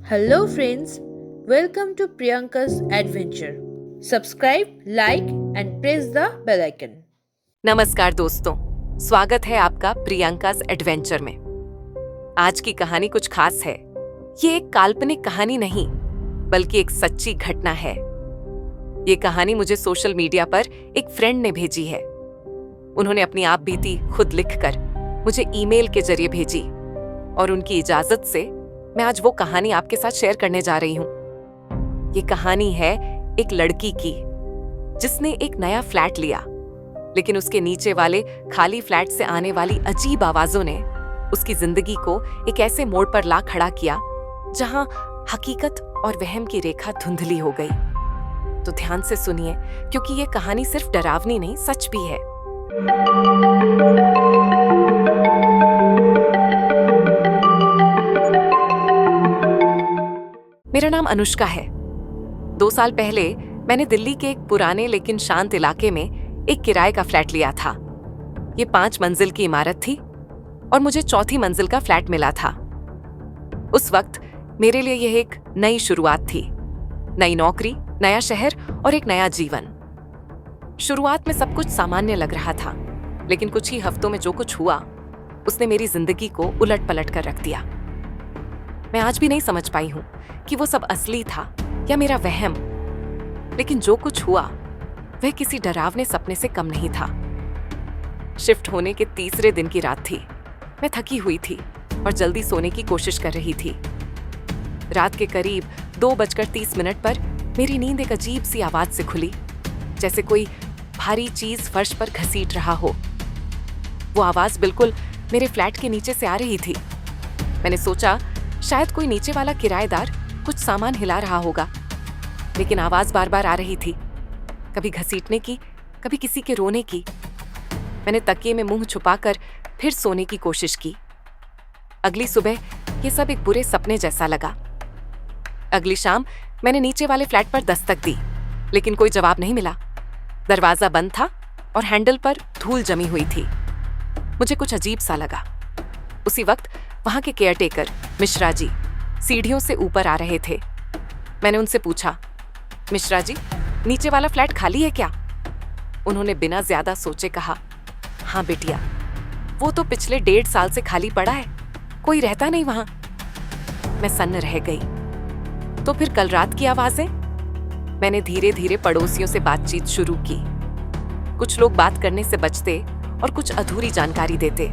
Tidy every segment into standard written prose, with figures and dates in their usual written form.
Hello, friends. Welcome to Priyanka's Adventure. Subscribe, like, and press the bell icon. नमस्कार दोस्तों, स्वागत है आपका प्रियंका's एडवेंचर में। आज की कहानी कुछ खास है। ये एक काल्पनिक कहानी नहीं, बल्कि एक सच्ची घटना है। ये कहानी मुझे सोशल मीडिया पर एक फ्रेंड ने भेजी है। उन्होंने अपनी आप बीती खुद लिखकर मुझे ईमेल के जरिए भेजी और उनकी इजाजत से मैं आज वो कहानी आपके साथ शेयर करने जा रही हूँ। ये कहानी है एक लड़की की जिसने एक नया फ्लैट लिया, लेकिन उसके नीचे वाले खाली फ्लैट से आने वाली अजीब आवाजों ने उसकी जिंदगी को एक ऐसे मोड़ पर ला खड़ा किया जहां हकीकत और वहम की रेखा धुंधली हो गई। तो ध्यान से सुनिए, क्योंकि ये कहानी सिर्फ डरावनी नहीं, सच भी है। मेरा नाम अनुष्का है। 2 साल पहले मैंने दिल्ली के एक पुराने लेकिन शांत इलाके में एक किराए का फ्लैट लिया था। ये 5 मंजिल की इमारत थी और मुझे 4थी मंजिल का फ्लैट मिला था। उस वक्त मेरे लिए यह एक नई शुरुआत थी। नई नौकरी, नया शहर और एक नया जीवन। शुरुआत में सब कुछ सामान्य लग रहा था, लेकिन कुछ ही हफ्तों में जो कुछ हुआ उसने मेरी जिंदगी को उलट पलट कर रख दिया। मैं आज भी नहीं समझ पाई हूं कि वो सब असली था या मेरा वहम, लेकिन जो कुछ हुआ वह किसी डरावने सपने से कम नहीं था। शिफ्ट होने के तीसरे दिन की रात थी। मैं थकी हुई थी और जल्दी सोने की कोशिश कर रही थी। रात के करीब 2:30 पर मेरी नींद एक अजीब सी आवाज से खुली, जैसे कोई भारी चीज फर्श पर घसीट रहा हो। वो आवाज बिल्कुल मेरे फ्लैट के नीचे से आ रही थी। मैंने सोचा शायद कोई नीचे वाला किराएदार कुछ सामान हिला रहा होगा, लेकिन आवाज बार बार आ रही थी, कभी घसीटने की, कभी किसी के रोने की। मैंने तकिए में मुंह छुपाकर फिर सोने की कोशिश की। अगली सुबह ये सब एक बुरे सपने जैसा लगा। अगली शाम मैंने नीचे वाले फ्लैट पर दस्तक दी, लेकिन कोई जवाब नहीं मिला। दरवाजा बंद था और हैंडल पर धूल जमी हुई थी। मुझे कुछ अजीब सा लगा। उसी वक्त वहां के केयरटेकर मिश्रा जी सीढ़ियों से ऊपर आ रहे थे। मैंने उनसे पूछा, मिश्रा जी, नीचे वाला फ्लैट खाली है क्या? उन्होंने बिना ज्यादा सोचे कहा, हाँ बेटिया, वो तो पिछले 1.5 साल से खाली पड़ा है, कोई रहता नहीं वहां। मैं सन्न रह गई। तो फिर कल रात की आवाजें? मैंने धीरे धीरे पड़ोसियों से बातचीत शुरू की। कुछ लोग बात करने से बचते और कुछ अधूरी जानकारी देते,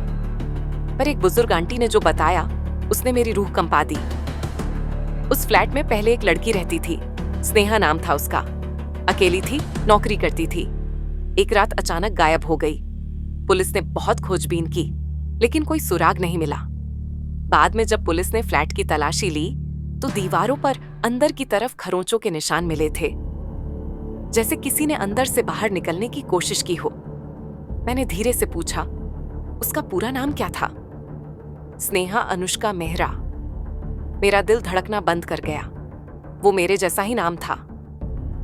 पर एक बुजुर्ग आंटी ने जो बताया उसने मेरी रूह कंपा दी। उस फ्लैट में पहले एक लड़की रहती थी, स्नेहा नाम था उसका। अकेली थी, नौकरी करती थी। एक रात अचानक गायब हो गई। पुलिस ने बहुत खोजबीन की, लेकिन कोई सुराग नहीं मिला। बाद में जब पुलिस ने फ्लैट की तलाशी ली तो दीवारों पर अंदर की तरफ खरोंचों के निशान मिले थे, जैसे किसी ने अंदर से बाहर निकलने की कोशिश की हो। मैंने धीरे से पूछा, उसका पूरा नाम क्या था? स्नेहा अनुष्का मेहरा। मेरा दिल धड़कना बंद कर गया। वो मेरे जैसा ही नाम था।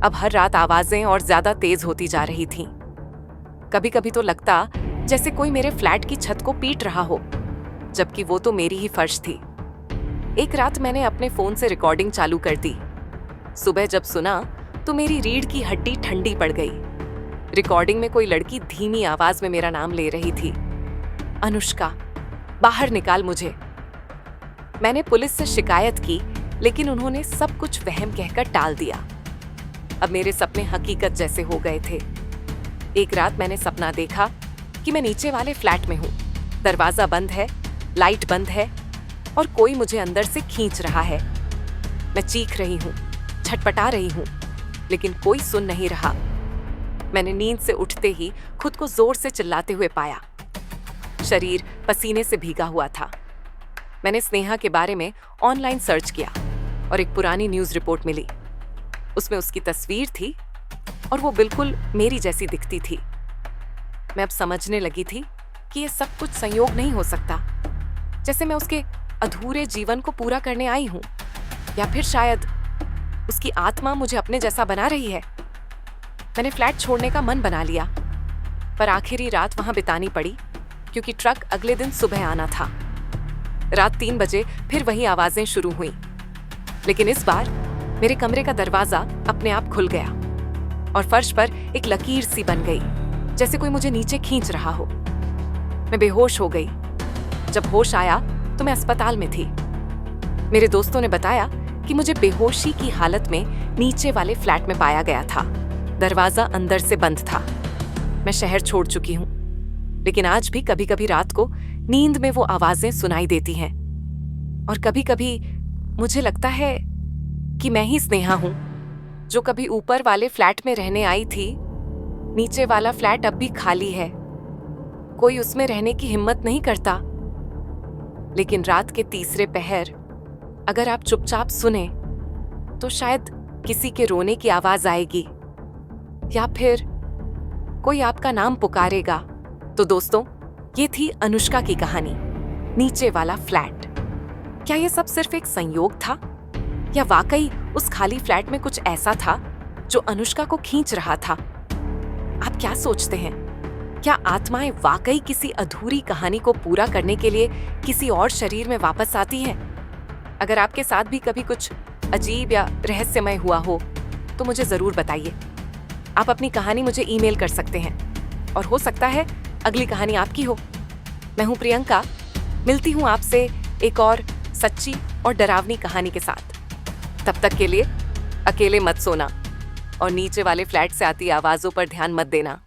अब हर रात आवाजें और ज्यादा तेज होती जा रही थीं। कभी कभी तो लगता जैसे कोई मेरे फ्लैट की छत को पीट रहा हो, जबकि वो तो मेरी ही फर्श थी। एक रात मैंने अपने फोन से रिकॉर्डिंग चालू कर दी। सुबह जब सुना तो मेरी रीढ़ की हड्डी ठंडी पड़ गई। रिकॉर्डिंग में कोई लड़की धीमी आवाज में मेरा नाम ले रही थी, अनुष्का, बाहर निकाल मुझे। मैंने पुलिस से शिकायत की, लेकिन उन्होंने सब कुछ वहम कहकर टाल दिया। अब मेरे सपने हकीकत जैसे हो गए थे। एक रात मैंने सपना देखा कि मैं नीचे वाले फ्लैट में हूँ। दरवाजा बंद है, लाइट बंद है और कोई मुझे अंदर से खींच रहा है। मैं चीख रही हूँ, छटपटा रही हूँ, लेकिन कोई सुन नहीं रहा। मैंने नींद से उठते ही खुद को जोर से चिल्लाते हुए पाया। शरीर पसीने से भीगा हुआ था। मैंने स्नेहा के बारे में ऑनलाइन सर्च किया और एक पुरानी न्यूज़ रिपोर्ट मिली। उसमें उसकी तस्वीर थी और वो बिल्कुल मेरी जैसी दिखती थी। मैं अब समझने लगी थी कि ये सब कुछ संयोग नहीं हो सकता, जैसे मैं उसके अधूरे जीवन को पूरा करने आई हूँ, या फिर शायद उसकी आत्मा मुझे अपने जैसा बना रही है। मैंने फ्लैट छोड़ने का मन बना लिया, पर आखिरी रात वहां बितानी पड़ी क्योंकि ट्रक अगले दिन सुबह आना था। रात 3 बजे फिर वही आवाजें शुरू हुई, लेकिन इस बार मेरे कमरे का दरवाजा अपने आप खुल गया और फर्श पर एक लकीर सी बन गई, जैसे कोई मुझे नीचे खींच रहा हो। मैं बेहोश हो गई। जब होश आया तो मैं अस्पताल में थी। मेरे दोस्तों ने बताया कि मुझे बेहोशी की हालत में नीचे वाले फ्लैट में पाया गया था। दरवाजा अंदर से बंद था। मैं शहर छोड़ चुकी हूँ, लेकिन आज भी कभी कभी रात को नींद में वो आवाजें सुनाई देती हैं। और कभी कभी मुझे लगता है कि मैं ही स्नेहा हूं, जो कभी ऊपर वाले फ्लैट में रहने आई थी। नीचे वाला फ्लैट अब भी खाली है, कोई उसमें रहने की हिम्मत नहीं करता। लेकिन रात के तीसरे पहर अगर आप चुपचाप सुने तो शायद किसी के रोने की आवाज आएगी या फिर कोई आपका नाम पुकारेगा। तो दोस्तों, ये थी अनुष्का की कहानी, नीचे वाला फ्लैट। क्या ये सब सिर्फ एक संयोग था या वाकई उस खाली फ्लैट में कुछ ऐसा था जो अनुष्का को खींच रहा था? आप क्या सोचते हैं? क्या आत्माएं वाकई किसी अधूरी कहानी को पूरा करने के लिए किसी और शरीर में वापस आती हैं? अगर आपके साथ भी कभी कुछ अजीब या रहस्यमय हुआ हो तो मुझे जरूर बताइए। आप अपनी कहानी मुझे ईमेल कर सकते हैं और हो सकता है अगली कहानी आपकी हो। मैं हूं प्रियंका, मिलती हूं आपसे एक और सच्ची और डरावनी कहानी के साथ। तब तक के लिए अकेले मत सोना और नीचे वाले फ्लैट से आती आवाजों पर ध्यान मत देना।